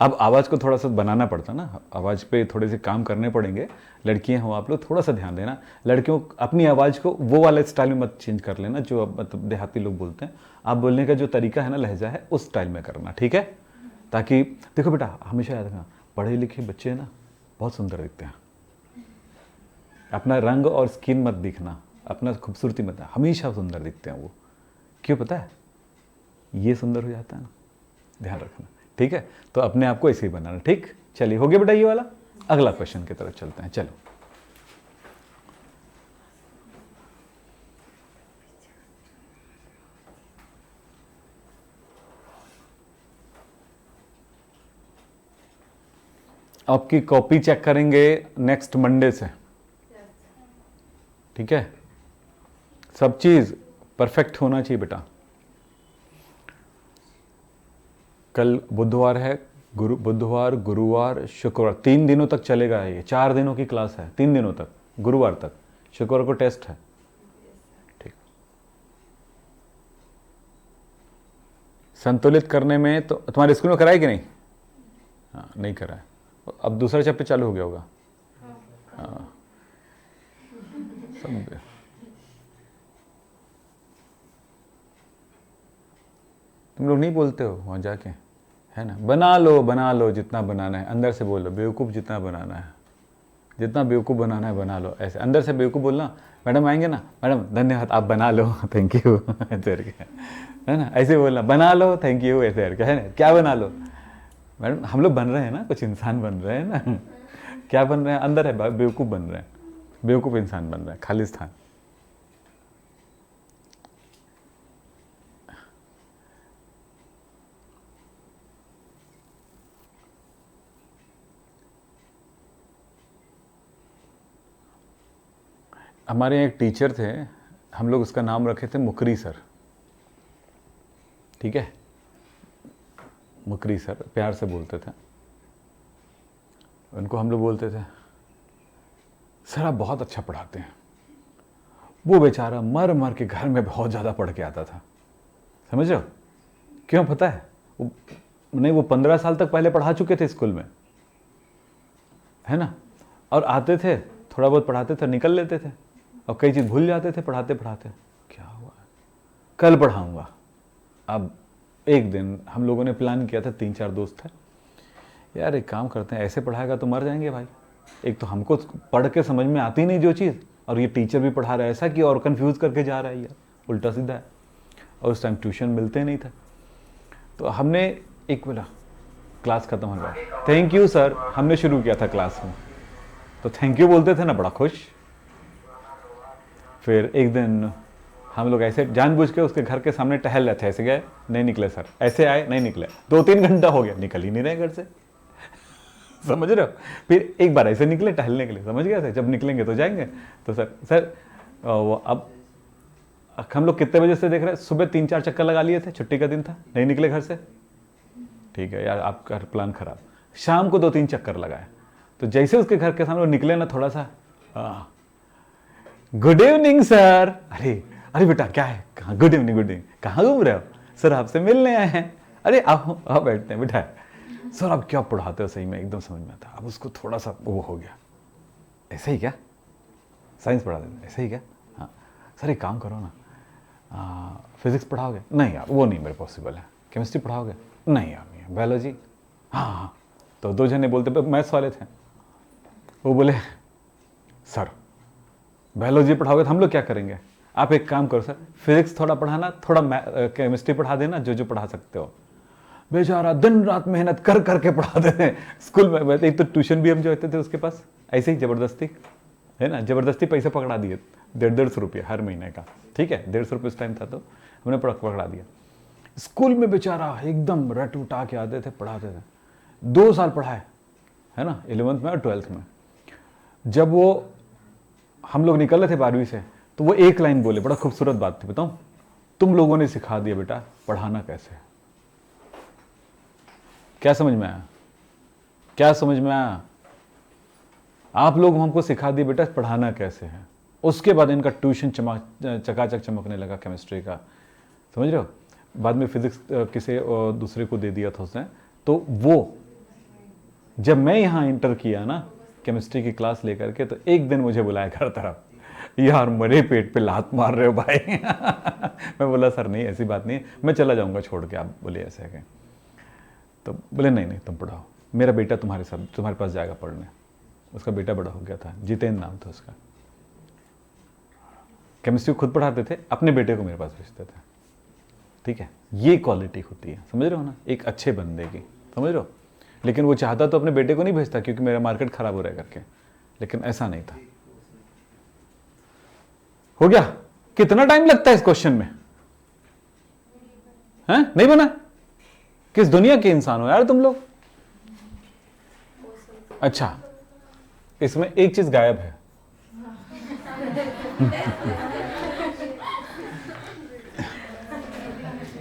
अब आवाज को थोड़ा सा बनाना पड़ता ना, आवाज पे थोड़े से काम करने पड़ेंगे। लड़कियां हो आप लोग, थोड़ा सा ध्यान देना। लड़कियों अपनी आवाज को वो वाले स्टाइल में मत चेंज कर लेना जो मतलब देहाती लोग बोलते हैं। आप बोलने का जो तरीका है ना, लहजा है, उस स्टाइल में करना, ठीक है। ताकि देखो बेटा, हमेशा याद रखना, पढ़े लिखे बच्चे ना बहुत सुंदर दिखते हैं। अपना रंग और स्किन मत दिखना, अपना खूबसूरती मत, हमेशा सुंदर दिखते हैं वो। क्यों पता है? ये सुंदर हो जाता है ना, ध्यान रखना, ठीक है। तो अपने आप को ऐसे ही बनाना, ठीक। चलिए हो गया बेटा ये वाला। अगला क्वेश्चन की तरफ चलते हैं, चलो। आपकी कॉपी चेक करेंगे नेक्स्ट मंडे से, ठीक है। सब चीज परफेक्ट होना चाहिए बेटा। कल बुधवार है, बुधवार गुरुवार शुक्रवार, 3 दिनों तक चलेगा ये। 4 दिनों की क्लास है, 3 दिनों तक, गुरुवार तक, शुक्रवार को टेस्ट है, ठीक। संतुलित करने में तो तुम्हारे स्कूल में कराए कि नहीं? हाँ नहीं कराए। अब दूसरा चैप्टर चालू हो गया होगा। हाँ सब तुम लोग नहीं बोलते हो वहाँ जाके, है ना। बना लो जितना बनाना है, अंदर से बोलो बेवकूफ़ जितना बनाना है, जितना बेवकूफ़ बनाना है बना लो। ऐसे अंदर से बेवकूफ़ बोलना, मैडम आएंगे ना, मैडम धन्यवाद आप बना लो, थैंक यू ऐसे करके, है ना। ऐसे बोलना, बना लो थैंक यू ऐसे करके, है ना। क्या बना लो मैडम, हम लोग बन रहे हैं ना, कुछ इंसान बन रहे हैं ना। क्या बन रहे हैं? अंदर है बेवकूफ़ बन रहे हैं, बेवकूफ़ इंसान बन रहे हैं, खालिस्तान। हमारे यहाँ एक टीचर थे, हम लोग उसका नाम रखे थे मुकरी सर, ठीक है। मुकरी सर प्यार से बोलते थे उनको। हम लोग बोलते थे सर आप बहुत अच्छा पढ़ाते हैं, वो बेचारा मर मर के घर में बहुत ज़्यादा पढ़ के आता था, समझ रहे हो? क्यों पता है? वो 15 साल तक पहले पढ़ा चुके थे स्कूल में, है ना, और आते थे, थोड़ा बहुत पढ़ाते थे, निकल लेते थे, और कई चीज़ भूल जाते थे पढ़ाते पढ़ाते। क्या हुआ, कल पढ़ाऊंगा। अब एक दिन हम लोगों ने प्लान किया था, 3-4 दोस्त थे, यार एक काम करते हैं, ऐसे पढ़ाएगा तो मर जाएंगे भाई। एक तो हमको पढ़ के समझ में आती नहीं जो चीज़, और ये टीचर भी पढ़ा रहा है ऐसा कि और कंफ्यूज करके जा रहा है यार, उल्टा सीधा है। और उस टाइम ट्यूशन मिलते नहीं थे, तो हमने एक बोला क्लास खत्म हो गया, थैंक यू सर, हमने शुरू किया था क्लास में, तो थैंक यू बोलते थे ना, बड़ा खुश। फिर एक दिन हम लोग ऐसे जानबूझ के उसके घर के सामने टहल रहे थे, ऐसे गए, नहीं निकले सर, ऐसे आए, नहीं निकले, 2-3 घंटा हो गया, निकल ही नहीं रहे घर से, समझ रहे हो? फिर एक बार ऐसे निकले टहलने के लिए, समझ गए थे जब निकलेंगे तो जाएंगे। तो सर वो अब हम लोग कितने बजे से देख रहे हैं, सुबह 3-4 चक्कर लगा लिए थे, छुट्टी का दिन था, नहीं निकले घर से, ठीक है यार आपका प्लान खराब। शाम को 2-3 चक्कर लगाए, तो जैसे उसके घर के सामने निकले ना, थोड़ा सा गुड इवनिंग सर, अरे अरे बेटा क्या है, कहाँ गुड इवनिंग, कहाँ घूम रहे हो सर, आपसे मिलने आए हैं, अरे आओ बैठते हैं, बेटा सर आप क्या पढ़ाते हो, सही में एकदम समझ में आता। अब उसको थोड़ा सा वो हो गया, ऐसे ही क्या साइंस पढ़ा देते, ऐसे ही क्या, हाँ सर एक काम करो ना, फिजिक्स पढ़ाओगे, नहीं यार वो नहीं मेरे पॉसिबल है, केमिस्ट्री पढ़ाओगे, नहीं यार नहीं, बायोलॉजी, हाँ। तो 2 जने बोलते, मैथ्स वाले थे, वो बोले सर बायोलॉजी पढ़ाओगे तो हम लोग क्या करेंगे, आप एक काम करो सर, फिजिक्स थोड़ा पढ़ाना, थोड़ा केमिस्ट्री पढ़ा देना, जो पढ़ा सकते हो। बेचारा दिन रात मेहनत कर करके पढ़ाते थे स्कूल में। एक तो ट्यूशन भी हम जो होते थे उसके पास, ऐसे ही ज़बरदस्ती, है ना, ज़बरदस्ती पैसे पकड़ा दिए, 150 रुपये हर महीने का, ठीक है, 150 रुपये उस टाइम था, तो हमने पकड़ा दिया। स्कूल में बेचारा एकदम रट उठा के आते थे, पढ़ाते थे, 2 साल पढ़ाए, है ना, 11th में और 12th में। जब वो हम लोग निकल रहे थे 12वीं से, तो वो एक लाइन बोले, बड़ा खूबसूरत बात थी, बताऊं, तुम लोगों ने सिखा दिया बेटा पढ़ाना कैसे है। क्या समझ में आया, क्या समझ में आया? आप लोग हमको सिखा दिए बेटा पढ़ाना कैसे है। उसके बाद इनका ट्यूशन चकाचक चमकने लगा केमिस्ट्री का, समझ रहे हो। बाद में फिजिक्स किसी दूसरे को दे दिया था उसने। तो वो जब मैं यहाँ इंटर किया ना केमिस्ट्री की क्लास लेकर के, तो एक दिन मुझे बुलाया घर तरफ, यार मरे पेट पे लात मार रहे हो भाई मैं बोला सर नहीं ऐसी बात नहीं है, मैं चला जाऊंगा छोड़ के। आप बोले ऐसे है। तो बोले नहीं नहीं तुम पढ़ाओ, मेरा बेटा तुम्हारे साथ तुम्हारे पास जाएगा पढ़ने। उसका बेटा बड़ा हो गया था, जितेंद्र नाम था उसका। केमिस्ट्री खुद पढ़ाते थे, अपने बेटे को मेरे पास भेजते थे। ठीक है, ये क्वालिटी होती है, समझ रहे हो ना, एक अच्छे बंदे की, समझ रहे हो। लेकिन वो चाहता तो अपने बेटे को नहीं भेजता क्योंकि मेरा मार्केट खराब हो रहा है करके, लेकिन ऐसा नहीं था। हो गया? कितना टाइम लगता है इस क्वेश्चन में? हैं? नहीं बना? किस दुनिया के इंसान हो यार तुम लोग। अच्छा, इसमें एक चीज गायब है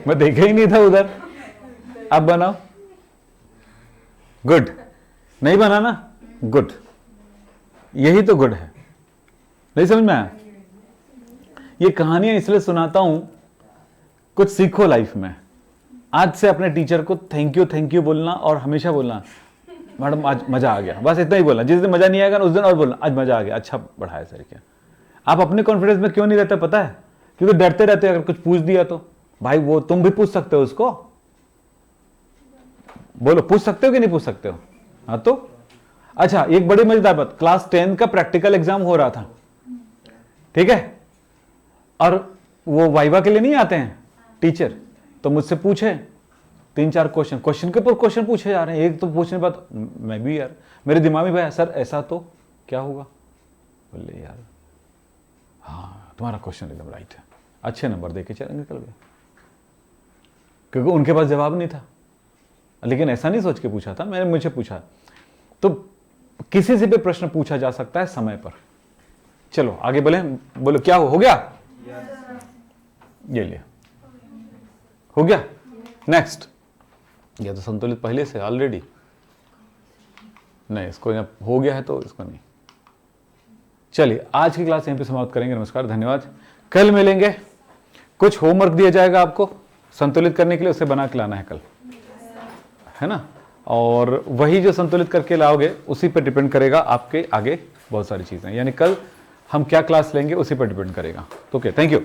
मैं देखा ही नहीं था उधर। अब बनाओ। गुड। नहीं बना ना? गुड, यही तो गुड है। नहीं समझ में आया? ये कहानियां इसलिए सुनाता हूं, कुछ सीखो लाइफ में। आज से अपने टीचर को थैंक यू बोलना और हमेशा बोलना मैडम आज मजा आ गया, बस इतना ही बोलना। जिस दिन मजा नहीं आएगा ना उस दिन और बोलना आज मजा आ गया, अच्छा पढ़ाया सर। क्या आप अपने कॉन्फिडेंस में क्यों नहीं रहते पता है? क्योंकि डरते रहते, अगर कुछ पूछ दिया तो। भाई वो तुम भी पूछ सकते हो उसको, बोलो पूछ सकते हो कि नहीं पूछ सकते हो? हाँ तो अच्छा, एक बड़ी मजेदार बात, क्लास 10 का प्रैक्टिकल एग्जाम हो रहा था, ठीक है, और वो वाइवा के लिए नहीं आते हैं टीचर, तो मुझसे पूछे 3-4 क्वेश्चन के ऊपर क्वेश्चन पूछे जा रहे हैं। एक तो पूछने बाद मैं भी यार, मेरे दिमाग में भाई सर ऐसा तो क्या होगा? बोले यार हाँ तुम्हारा क्वेश्चन एकदम राइट है, अच्छे नंबर देके चल निकल गए, क्योंकि उनके पास जवाब नहीं था। लेकिन ऐसा नहीं सोच के पूछा था, मैंने मुझे पूछा। तो किसी से भी प्रश्न पूछा जा सकता है समय पर। चलो आगे बोले, बोलो क्या हो गया? ये लिया, हो गया। नेक्स्ट, ये तो संतुलित पहले से ऑलरेडी नहीं, इसको हो गया है तो इसको नहीं। चलिए आज की क्लास यहीं पे समाप्त करेंगे। नमस्कार, धन्यवाद। कल मिलेंगे। कुछ होमवर्क दिया जाएगा आपको संतुलित करने के लिए, उसे बना के लाना है कल, है ना। और वही जो संतुलित करके लाओगे उसी पर डिपेंड करेगा आपके आगे बहुत सारी चीजें, यानी कल हम क्या क्लास लेंगे उसी पर डिपेंड करेगा। Okay, thank you.